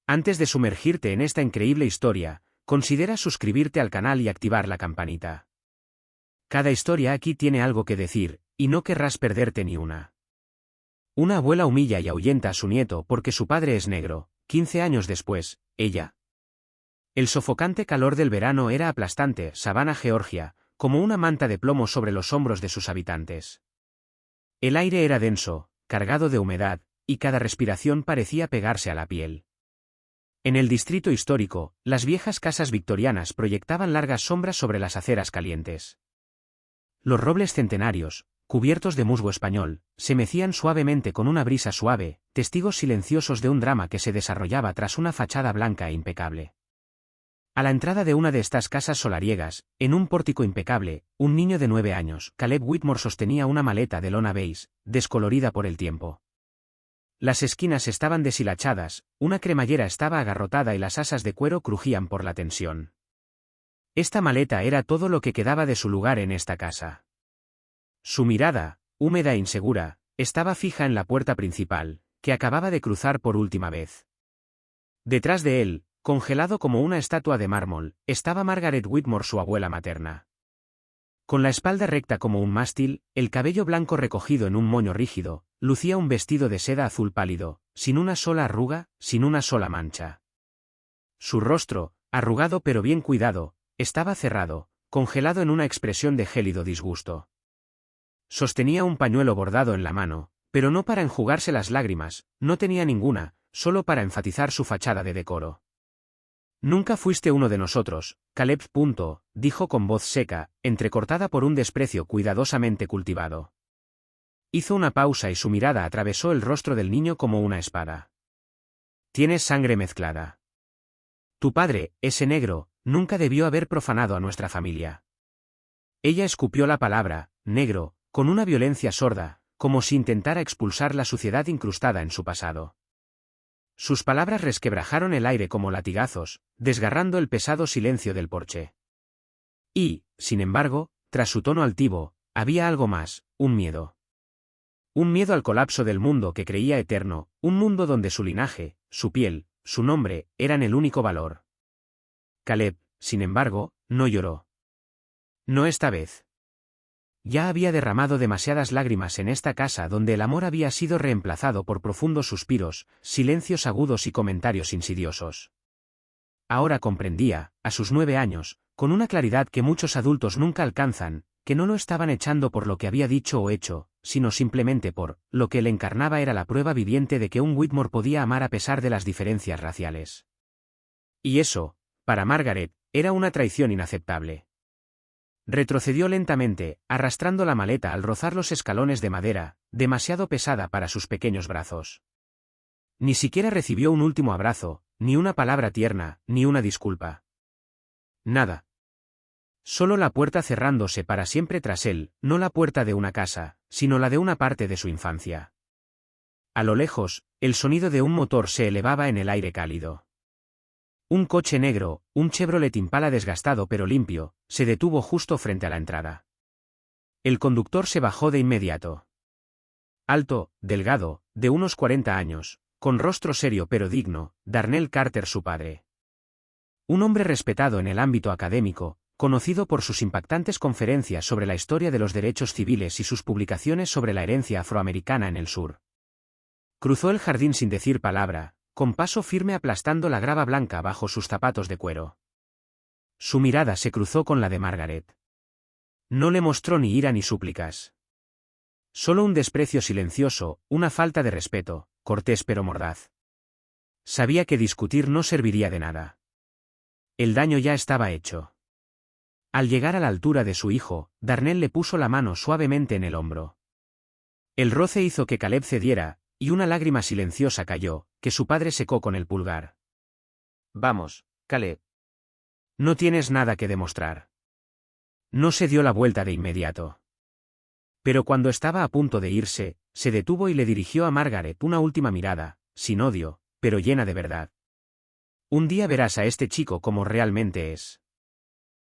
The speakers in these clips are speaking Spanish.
Antes de sumergirte en esta increíble historia, considera suscribirte al canal y activar la campanita. Cada historia aquí tiene algo que decir, y no querrás perderte ni una. Una abuela humilla y ahuyenta a su nieto porque su padre es negro. 15 años después, ella. El sofocante calor del verano era aplastante, Savannah, Georgia, como una manta de plomo sobre los hombros de sus habitantes. El aire era denso, cargado de humedad, y cada respiración parecía pegarse a la piel. En el distrito histórico, las viejas casas victorianas proyectaban largas sombras sobre las aceras calientes. Los robles centenarios, cubiertos de musgo español, se mecían suavemente con una brisa suave, testigos silenciosos de un drama que se desarrollaba tras una fachada blanca e impecable. A la entrada de una de estas casas solariegas, en un pórtico impecable, un niño de 9 años, Caleb Whitmore, sostenía una maleta de lona beige, descolorida por el tiempo. Las esquinas estaban deshilachadas, una cremallera estaba agarrotada y las asas de cuero crujían por la tensión. Esta maleta era todo lo que quedaba de su lugar en esta casa. Su mirada, húmeda e insegura, estaba fija en la puerta principal, que acababa de cruzar por última vez. Detrás de él, congelado como una estatua de mármol, estaba Margaret Whitmore, su abuela materna. Con la espalda recta como un mástil, el cabello blanco recogido en un moño rígido, lucía un vestido de seda azul pálido, sin una sola arruga, sin una sola mancha. Su rostro, arrugado pero bien cuidado, estaba cerrado, congelado en una expresión de gélido disgusto. Sostenía un pañuelo bordado en la mano, pero no para enjugarse las lágrimas, no tenía ninguna, solo para enfatizar su fachada de decoro. «Nunca fuiste uno de nosotros, Caleb. Dijo con voz seca, entrecortada por un desprecio cuidadosamente cultivado. Hizo una pausa y su mirada atravesó el rostro del niño como una espada. «Tienes sangre mezclada. Tu padre, ese negro, nunca debió haber profanado a nuestra familia». Ella escupió la palabra, negro, con una violencia sorda, como si intentara expulsar la suciedad incrustada en su pasado. Sus palabras resquebrajaron el aire como latigazos, desgarrando el pesado silencio del porche. Y, sin embargo, tras su tono altivo, había algo más, un miedo. Un miedo al colapso del mundo que creía eterno, un mundo donde su linaje, su piel, su nombre, eran el único valor. Caleb, sin embargo, no lloró. No esta vez. Ya había derramado demasiadas lágrimas en esta casa donde el amor había sido reemplazado por profundos suspiros, silencios agudos y comentarios insidiosos. Ahora comprendía, a sus 9 años, con una claridad que muchos adultos nunca alcanzan, que no lo estaban echando por lo que había dicho o hecho, sino simplemente por lo que él encarnaba era la prueba viviente de que un Whitmore podía amar a pesar de las diferencias raciales. Y eso, para Margaret, era una traición inaceptable. Retrocedió lentamente, arrastrando la maleta al rozar los escalones de madera, demasiado pesada para sus pequeños brazos. Ni siquiera recibió un último abrazo, ni una palabra tierna, ni una disculpa. Nada. Solo la puerta cerrándose para siempre tras él, no la puerta de una casa, sino la de una parte de su infancia. A lo lejos, el sonido de un motor se elevaba en el aire cálido. Un coche negro, un Chevrolet Impala desgastado pero limpio, se detuvo justo frente a la entrada. El conductor se bajó de inmediato. Alto, delgado, de unos 40 años, con rostro serio pero digno, Darnell Carter, su padre. Un hombre respetado en el ámbito académico, conocido por sus impactantes conferencias sobre la historia de los derechos civiles y sus publicaciones sobre la herencia afroamericana en el sur. Cruzó el jardín sin decir palabra, con paso firme aplastando la grava blanca bajo sus zapatos de cuero. Su mirada se cruzó con la de Margaret. No le mostró ni ira ni súplicas. Solo un desprecio silencioso, una falta de respeto, cortés pero mordaz. Sabía que discutir no serviría de nada. El daño ya estaba hecho. Al llegar a la altura de su hijo, Darnell le puso la mano suavemente en el hombro. El roce hizo que Caleb cediera, y una lágrima silenciosa cayó, que su padre secó con el pulgar. «Vamos, Caleb. No tienes nada que demostrar». No se dio la vuelta de inmediato. Pero cuando estaba a punto de irse, se detuvo y le dirigió a Margaret una última mirada, sin odio, pero llena de verdad. «Un día verás a este chico como realmente es.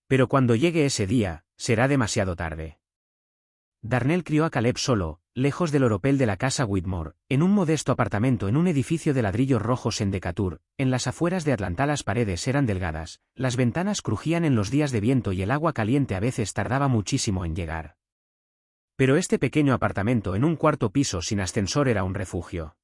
Pero cuando llegue ese día, será demasiado tarde». Darnell crió a Caleb solo, lejos del oropel de la casa Whitmore, en un modesto apartamento en un edificio de ladrillos rojos en Decatur. En las afueras de Atlanta las paredes eran delgadas, las ventanas crujían en los días de viento y el agua caliente a veces tardaba muchísimo en llegar. Pero este pequeño apartamento en un cuarto piso sin ascensor era un refugio.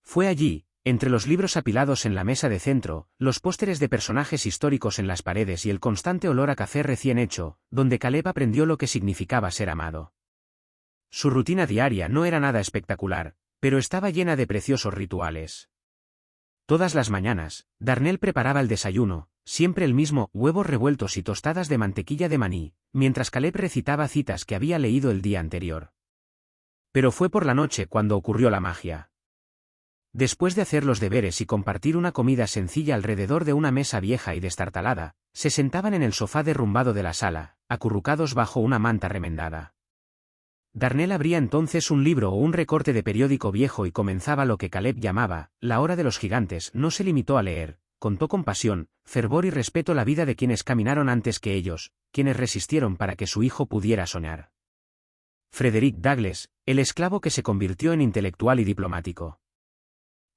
Fue allí, entre los libros apilados en la mesa de centro, los pósteres de personajes históricos en las paredes y el constante olor a café recién hecho, donde Caleb aprendió lo que significaba ser amado. Su rutina diaria no era nada espectacular, pero estaba llena de preciosos rituales. Todas las mañanas, Darnell preparaba el desayuno, siempre el mismo: huevos revueltos y tostadas de mantequilla de maní, mientras Caleb recitaba citas que había leído el día anterior. Pero fue por la noche cuando ocurrió la magia. Después de hacer los deberes y compartir una comida sencilla alrededor de una mesa vieja y destartalada, se sentaban en el sofá derrumbado de la sala, acurrucados bajo una manta remendada. Darnell abría entonces un libro o un recorte de periódico viejo y comenzaba lo que Caleb llamaba la hora de los gigantes. No se limitó a leer, contó con pasión, fervor y respeto la vida de quienes caminaron antes que ellos, quienes resistieron para que su hijo pudiera soñar. Frederick Douglass, el esclavo que se convirtió en intelectual y diplomático.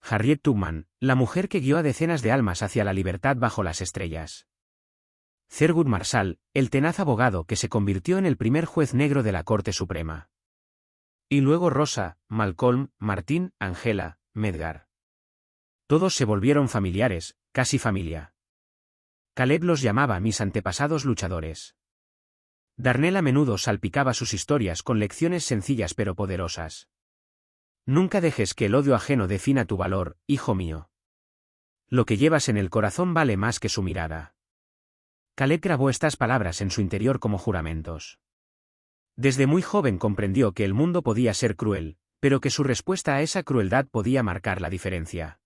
Harriet Tubman, la mujer que guió a decenas de almas hacia la libertad bajo las estrellas. Thurgood Marshall, el tenaz abogado que se convirtió en el primer juez negro de la Corte Suprema. Y luego Rosa, Malcolm, Martín, Angela, Medgar. Todos se volvieron familiares, casi familia. Caleb los llamaba mis antepasados luchadores. Darnell a menudo salpicaba sus historias con lecciones sencillas pero poderosas. Nunca dejes que el odio ajeno defina tu valor, hijo mío. Lo que llevas en el corazón vale más que su mirada. Caleb grabó estas palabras en su interior como juramentos. Desde muy joven comprendió que el mundo podía ser cruel, pero que su respuesta a esa crueldad podía marcar la diferencia.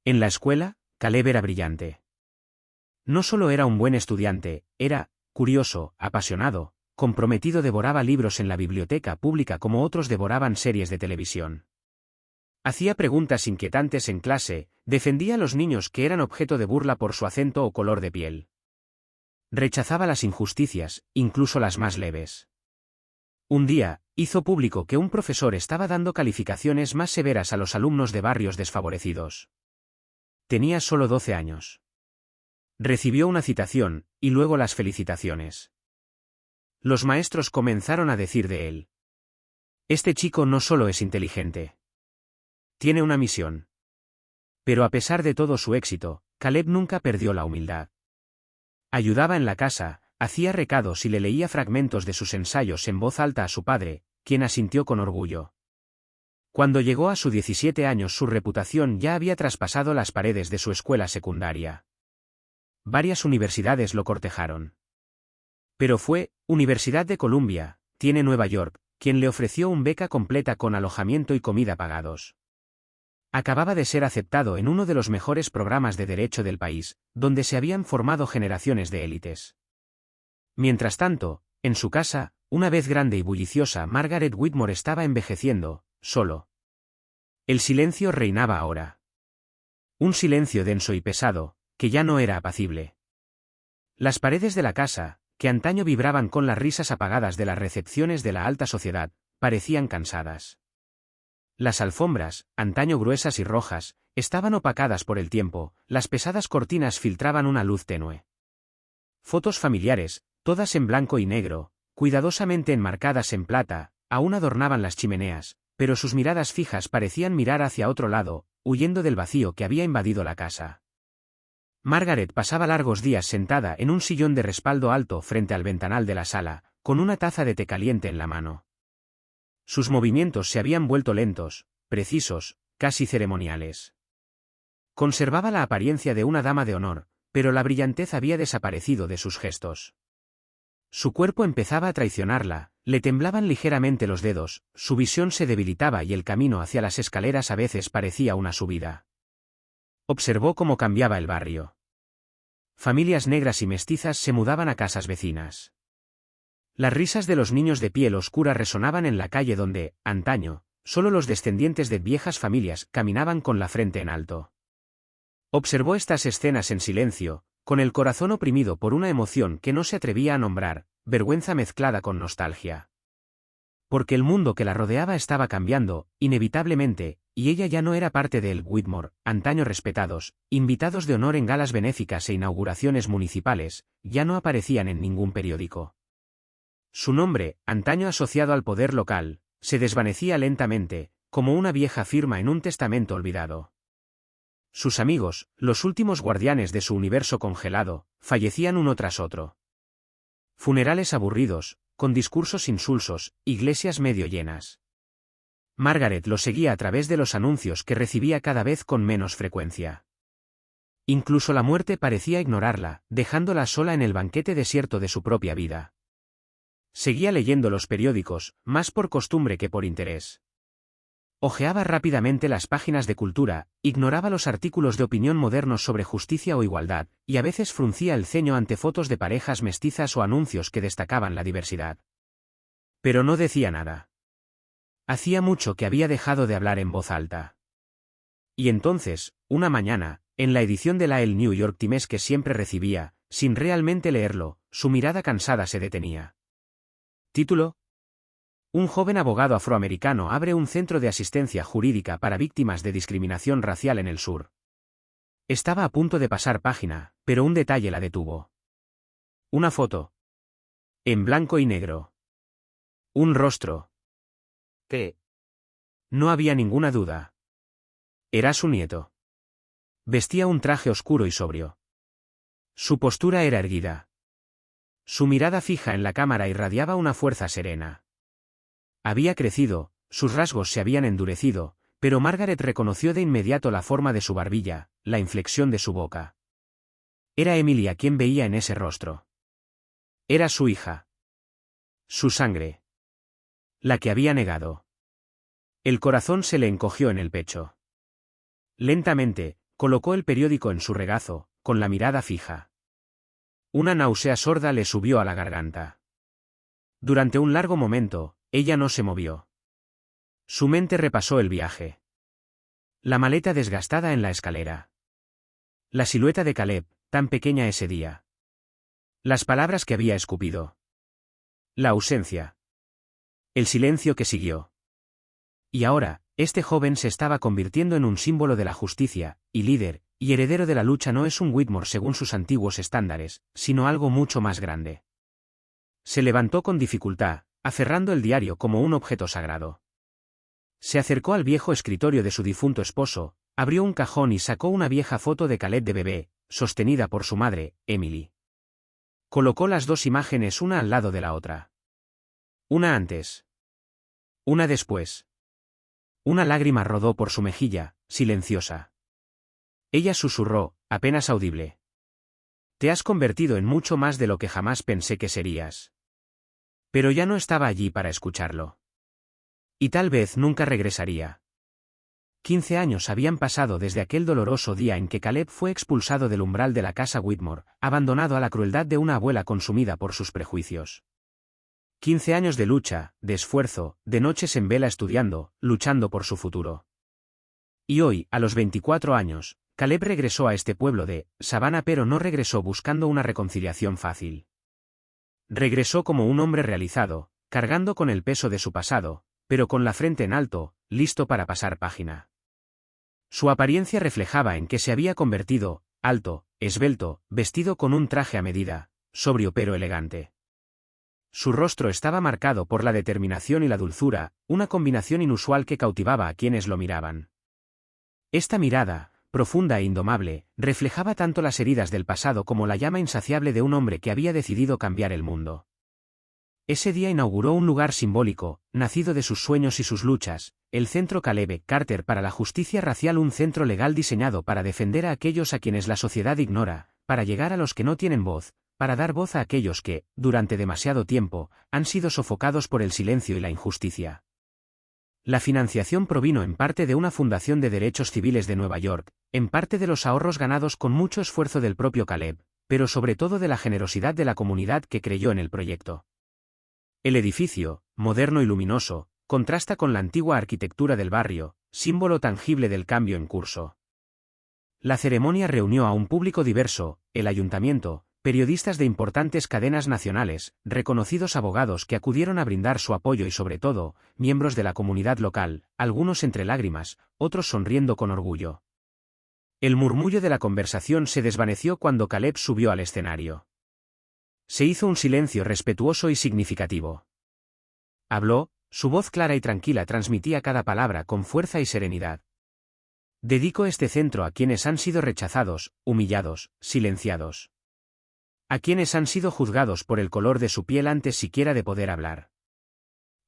En la escuela, Caleb era brillante. No solo era un buen estudiante, era curioso, apasionado, comprometido. Devoraba libros en la biblioteca pública como otros devoraban series de televisión. Hacía preguntas inquietantes en clase, defendía a los niños que eran objeto de burla por su acento o color de piel. Rechazaba las injusticias, incluso las más leves. Un día, hizo público que un profesor estaba dando calificaciones más severas a los alumnos de barrios desfavorecidos. Tenía solo 12 años. Recibió una citación, y luego las felicitaciones. Los maestros comenzaron a decir de él: este chico no solo es inteligente. Tiene una misión. Pero a pesar de todo su éxito, Caleb nunca perdió la humildad. Ayudaba en la casa, hacía recados y le leía fragmentos de sus ensayos en voz alta a su padre, quien asintió con orgullo. Cuando llegó a sus 17 años su reputación ya había traspasado las paredes de su escuela secundaria. Varias universidades lo cortejaron. Pero fue Universidad de Columbia, tiene Nueva York, quien le ofreció una beca completa con alojamiento y comida pagados. Acababa de ser aceptado en uno de los mejores programas de derecho del país, donde se habían formado generaciones de élites. Mientras tanto, en su casa, una vez grande y bulliciosa, Margaret Whitmore estaba envejeciendo, solo. El silencio reinaba ahora. Un silencio denso y pesado, que ya no era apacible. Las paredes de la casa, que antaño vibraban con las risas apagadas de las recepciones de la alta sociedad, parecían cansadas. Las alfombras, antaño gruesas y rojas, estaban opacadas por el tiempo, las pesadas cortinas filtraban una luz tenue. Fotos familiares, todas en blanco y negro, cuidadosamente enmarcadas en plata, aún adornaban las chimeneas, pero sus miradas fijas parecían mirar hacia otro lado, huyendo del vacío que había invadido la casa. Margaret pasaba largos días sentada en un sillón de respaldo alto frente al ventanal de la sala, con una taza de té caliente en la mano. Sus movimientos se habían vuelto lentos, precisos, casi ceremoniales. Conservaba la apariencia de una dama de honor, pero la brillantez había desaparecido de sus gestos. Su cuerpo empezaba a traicionarla, le temblaban ligeramente los dedos, su visión se debilitaba y el camino hacia las escaleras a veces parecía una subida. Observó cómo cambiaba el barrio. Familias negras y mestizas se mudaban a casas vecinas. Las risas de los niños de piel oscura resonaban en la calle donde, antaño, solo los descendientes de viejas familias caminaban con la frente en alto. Observó estas escenas en silencio, con el corazón oprimido por una emoción que no se atrevía a nombrar, vergüenza mezclada con nostalgia. Porque el mundo que la rodeaba estaba cambiando, inevitablemente, y ella ya no era parte del Whitmore, antaño respetados, invitados de honor en galas benéficas e inauguraciones municipales, ya no aparecían en ningún periódico. Su nombre, antaño asociado al poder local, se desvanecía lentamente, como una vieja firma en un testamento olvidado. Sus amigos, los últimos guardianes de su universo congelado, fallecían uno tras otro. Funerales aburridos, con discursos insulsos, iglesias medio llenas. Margaret lo seguía a través de los anuncios que recibía cada vez con menos frecuencia. Incluso la muerte parecía ignorarla, dejándola sola en el banquete desierto de su propia vida. Seguía leyendo los periódicos, más por costumbre que por interés. Hojeaba rápidamente las páginas de cultura, ignoraba los artículos de opinión modernos sobre justicia o igualdad, y a veces fruncía el ceño ante fotos de parejas mestizas o anuncios que destacaban la diversidad. Pero no decía nada. Hacía mucho que había dejado de hablar en voz alta. Y entonces, una mañana, en la edición de El New York Times que siempre recibía, sin realmente leerlo, su mirada cansada se detenía. Título: Un joven abogado afroamericano abre un centro de asistencia jurídica para víctimas de discriminación racial en el sur. Estaba a punto de pasar página, pero un detalle la detuvo. Una foto. En blanco y negro. Un rostro. No había ninguna duda. Era su nieto. Vestía un traje oscuro y sobrio. Su postura era erguida. Su mirada fija en la cámara irradiaba una fuerza serena. Había crecido, sus rasgos se habían endurecido, pero Margaret reconoció de inmediato la forma de su barbilla, la inflexión de su boca. Era Emily a quien veía en ese rostro. Era su hija. Su sangre. La que había negado. El corazón se le encogió en el pecho. Lentamente, colocó el periódico en su regazo, con la mirada fija. Una náusea sorda le subió a la garganta. Durante un largo momento, ella no se movió. Su mente repasó el viaje. La maleta desgastada en la escalera. La silueta de Caleb, tan pequeña ese día. Las palabras que había escupido. La ausencia. El silencio que siguió. Y ahora, este joven se estaba convirtiendo en un símbolo de la justicia, y líder, y heredero de la lucha. No es un Whitmore según sus antiguos estándares, sino algo mucho más grande. Se levantó con dificultad, aferrando el diario como un objeto sagrado. Se acercó al viejo escritorio de su difunto esposo, abrió un cajón y sacó una vieja foto de Caleb de bebé, sostenida por su madre, Emily. Colocó las dos imágenes una al lado de la otra. Una antes. Una después. Una lágrima rodó por su mejilla, silenciosa. Ella susurró, apenas audible. Te has convertido en mucho más de lo que jamás pensé que serías. Pero ya no estaba allí para escucharlo. Y tal vez nunca regresaría. 15 años habían pasado desde aquel doloroso día en que Caleb fue expulsado del umbral de la casa Whitmore, abandonado a la crueldad de una abuela consumida por sus prejuicios. 15 años de lucha, de esfuerzo, de noches en vela estudiando, luchando por su futuro. Y hoy, a los 24 años, Caleb regresó a este pueblo de Savannah, pero no regresó buscando una reconciliación fácil. Regresó como un hombre realizado, cargando con el peso de su pasado, pero con la frente en alto, listo para pasar página. Su apariencia reflejaba en que se había convertido, alto, esbelto, vestido con un traje a medida, sobrio pero elegante. Su rostro estaba marcado por la determinación y la dulzura, una combinación inusual que cautivaba a quienes lo miraban. Esta mirada, profunda e indomable, reflejaba tanto las heridas del pasado como la llama insaciable de un hombre que había decidido cambiar el mundo. Ese día inauguró un lugar simbólico, nacido de sus sueños y sus luchas, el Centro Caleb Carter para la Justicia Racial, un centro legal diseñado para defender a aquellos a quienes la sociedad ignora, para llegar a los que no tienen voz, para dar voz a aquellos que, durante demasiado tiempo, han sido sofocados por el silencio y la injusticia. La financiación provino en parte de una fundación de derechos civiles de Nueva York, en parte de los ahorros ganados con mucho esfuerzo del propio Caleb, pero sobre todo de la generosidad de la comunidad que creyó en el proyecto. El edificio, moderno y luminoso, contrasta con la antigua arquitectura del barrio, símbolo tangible del cambio en curso. La ceremonia reunió a un público diverso, el ayuntamiento, periodistas de importantes cadenas nacionales, reconocidos abogados que acudieron a brindar su apoyo y sobre todo, miembros de la comunidad local, algunos entre lágrimas, otros sonriendo con orgullo. El murmullo de la conversación se desvaneció cuando Caleb subió al escenario. Se hizo un silencio respetuoso y significativo. Habló, su voz clara y tranquila transmitía cada palabra con fuerza y serenidad. Dedico este centro a quienes han sido rechazados, humillados, silenciados. A quienes han sido juzgados por el color de su piel antes siquiera de poder hablar.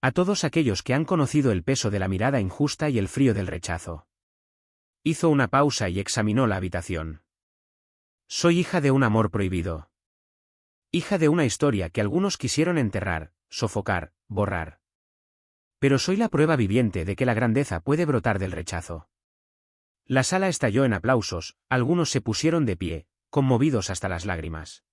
A todos aquellos que han conocido el peso de la mirada injusta y el frío del rechazo. Hizo una pausa y examinó la habitación. Soy hija de un amor prohibido. Hija de una historia que algunos quisieron enterrar, sofocar, borrar. Pero soy la prueba viviente de que la grandeza puede brotar del rechazo. La sala estalló en aplausos, algunos se pusieron de pie, conmovidos hasta las lágrimas.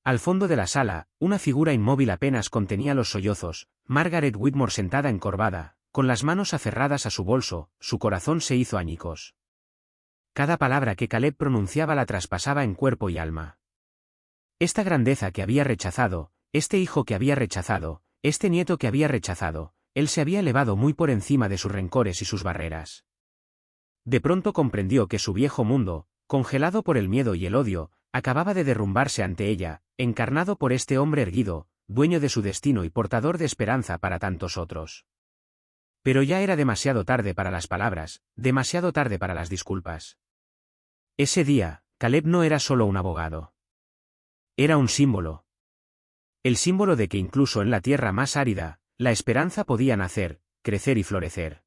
Al fondo de la sala, una figura inmóvil apenas contenía los sollozos, Margaret Whitmore sentada encorvada, con las manos aferradas a su bolso, su corazón se hizo añicos. Cada palabra que Caleb pronunciaba la traspasaba en cuerpo y alma. Esta grandeza que había rechazado, este hijo que había rechazado, este nieto que había rechazado, él se había elevado muy por encima de sus rencores y sus barreras. De pronto comprendió que su viejo mundo, congelado por el miedo y el odio, acababa de derrumbarse ante ella, encarnado por este hombre erguido, dueño de su destino y portador de esperanza para tantos otros. Pero ya era demasiado tarde para las palabras, demasiado tarde para las disculpas. Ese día, Caleb no era solo un abogado. Era un símbolo. El símbolo de que incluso en la tierra más árida, la esperanza podía nacer, crecer y florecer.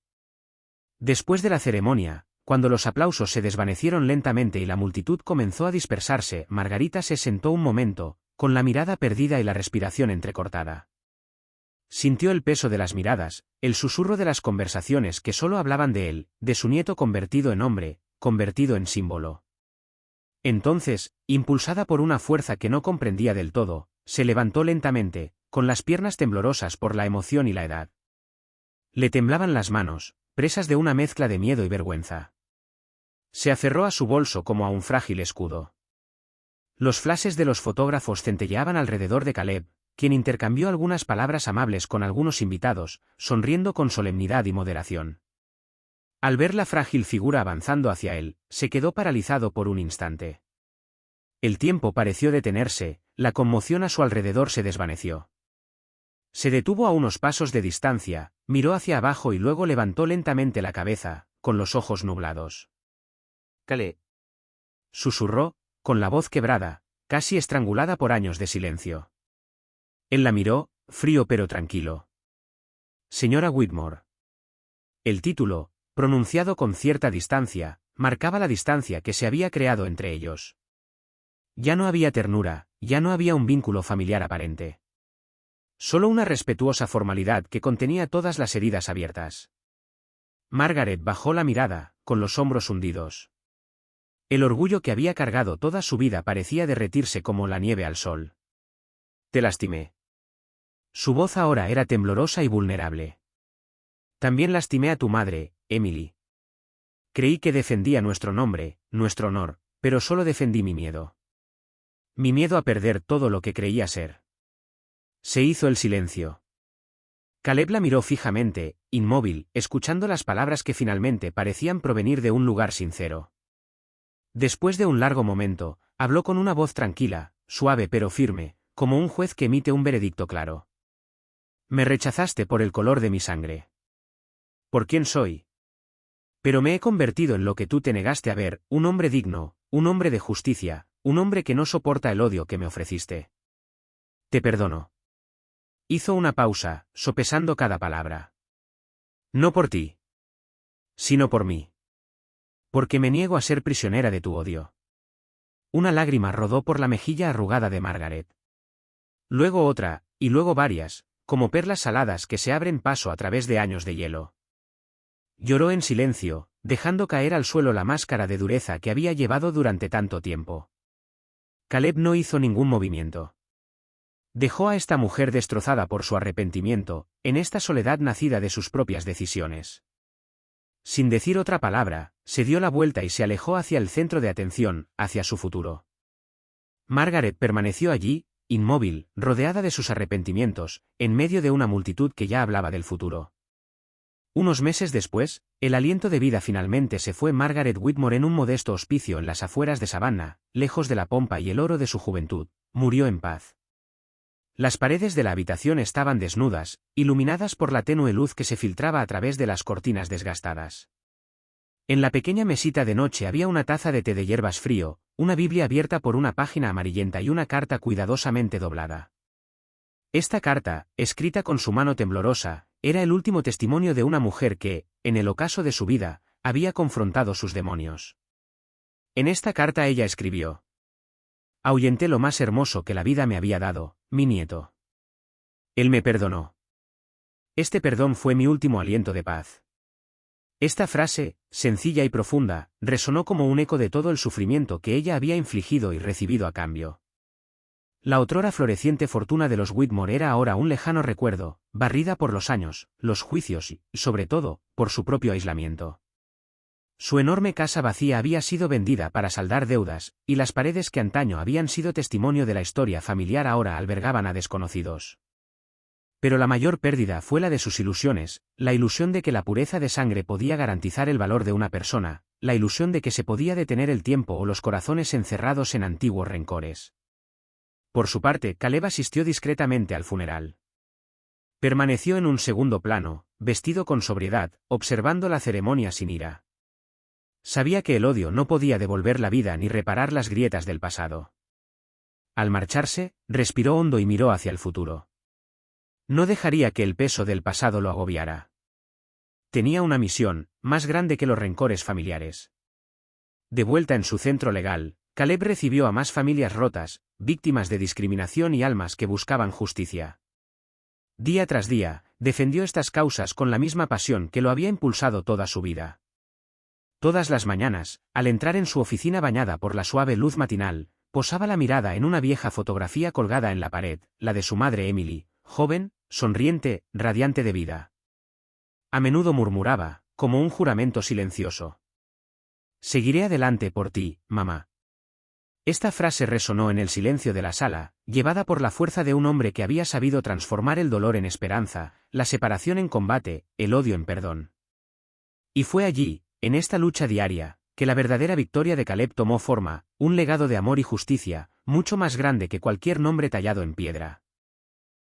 Después de la ceremonia, cuando los aplausos se desvanecieron lentamente y la multitud comenzó a dispersarse, Margarita se sentó un momento, con la mirada perdida y la respiración entrecortada. Sintió el peso de las miradas, el susurro de las conversaciones que solo hablaban de él, de su nieto convertido en hombre, convertido en símbolo. Entonces, impulsada por una fuerza que no comprendía del todo, se levantó lentamente, con las piernas temblorosas por la emoción y la edad. Le temblaban las manos, presas de una mezcla de miedo y vergüenza. Se aferró a su bolso como a un frágil escudo. Los flashes de los fotógrafos centelleaban alrededor de Caleb, quien intercambió algunas palabras amables con algunos invitados, sonriendo con solemnidad y moderación. Al ver la frágil figura avanzando hacia él, se quedó paralizado por un instante. El tiempo pareció detenerse, la conmoción a su alrededor se desvaneció. Se detuvo a unos pasos de distancia, miró hacia abajo y luego levantó lentamente la cabeza, con los ojos nublados. «Caleb», susurró, con la voz quebrada, casi estrangulada por años de silencio. Él la miró, frío pero tranquilo. «Señora Whitmore». El título, pronunciado con cierta distancia, marcaba la distancia que se había creado entre ellos. Ya no había ternura, ya no había un vínculo familiar aparente. Solo una respetuosa formalidad que contenía todas las heridas abiertas. Margaret bajó la mirada, con los hombros hundidos. El orgullo que había cargado toda su vida parecía derretirse como la nieve al sol. «Te lastimé». Su voz ahora era temblorosa y vulnerable. «También lastimé a tu madre, Emily. Creí que defendía nuestro nombre, nuestro honor, pero solo defendí mi miedo. Mi miedo a perder todo lo que creía ser». Se hizo el silencio. Caleb la miró fijamente, inmóvil, escuchando las palabras que finalmente parecían provenir de un lugar sincero. Después de un largo momento, habló con una voz tranquila, suave pero firme, como un juez que emite un veredicto claro. «Me rechazaste por el color de mi sangre. ¿Por quién soy? Pero me he convertido en lo que tú te negaste a ver, un hombre digno, un hombre de justicia, un hombre que no soporta el odio que me ofreciste. Te perdono». Hizo una pausa, sopesando cada palabra. «No por ti. Sino por mí. Porque me niego a ser prisionera de tu odio». Una lágrima rodó por la mejilla arrugada de Margaret. Luego otra, y luego varias, como perlas saladas que se abren paso a través de años de hielo. Lloró en silencio, dejando caer al suelo la máscara de dureza que había llevado durante tanto tiempo. Caleb no hizo ningún movimiento. Dejó a esta mujer destrozada por su arrepentimiento, en esta soledad nacida de sus propias decisiones. Sin decir otra palabra, se dio la vuelta y se alejó hacia el centro de atención, hacia su futuro. Margaret permaneció allí, inmóvil, rodeada de sus arrepentimientos, en medio de una multitud que ya hablaba del futuro. Unos meses después, el aliento de vida finalmente se fue. Margaret Whitmore, en un modesto hospicio en las afueras de Savannah, lejos de la pompa y el oro de su juventud, murió en paz. Las paredes de la habitación estaban desnudas, iluminadas por la tenue luz que se filtraba a través de las cortinas desgastadas. En la pequeña mesita de noche había una taza de té de hierbas frío, una Biblia abierta por una página amarillenta y una carta cuidadosamente doblada. Esta carta, escrita con su mano temblorosa, era el último testimonio de una mujer que, en el ocaso de su vida, había confrontado sus demonios. En esta carta ella escribió: «Ahuyenté lo más hermoso que la vida me había dado, mi nieto. Él me perdonó. Este perdón fue mi último aliento de paz». Esta frase, sencilla y profunda, resonó como un eco de todo el sufrimiento que ella había infligido y recibido a cambio. La otrora floreciente fortuna de los Whitmore era ahora un lejano recuerdo, barrida por los años, los juicios y, sobre todo, por su propio aislamiento. Su enorme casa vacía había sido vendida para saldar deudas, y las paredes que antaño habían sido testimonio de la historia familiar ahora albergaban a desconocidos. Pero la mayor pérdida fue la de sus ilusiones, la ilusión de que la pureza de sangre podía garantizar el valor de una persona, la ilusión de que se podía detener el tiempo o los corazones encerrados en antiguos rencores. Por su parte, Caleb asistió discretamente al funeral. Permaneció en un segundo plano, vestido con sobriedad, observando la ceremonia sin ira. Sabía que el odio no podía devolver la vida ni reparar las grietas del pasado. Al marcharse, respiró hondo y miró hacia el futuro. No dejaría que el peso del pasado lo agobiara. Tenía una misión, más grande que los rencores familiares. De vuelta en su centro legal, Caleb recibió a más familias rotas, víctimas de discriminación y almas que buscaban justicia. Día tras día, defendió estas causas con la misma pasión que lo había impulsado toda su vida. Todas las mañanas, al entrar en su oficina bañada por la suave luz matinal, posaba la mirada en una vieja fotografía colgada en la pared, la de su madre Emily, joven, sonriente, radiante de vida. A menudo murmuraba, como un juramento silencioso: «Seguiré adelante por ti, mamá». Esta frase resonó en el silencio de la sala, llevada por la fuerza de un hombre que había sabido transformar el dolor en esperanza, la separación en combate, el odio en perdón. Y fue allí, en esta lucha diaria, que la verdadera victoria de Caleb tomó forma, un legado de amor y justicia, mucho más grande que cualquier nombre tallado en piedra.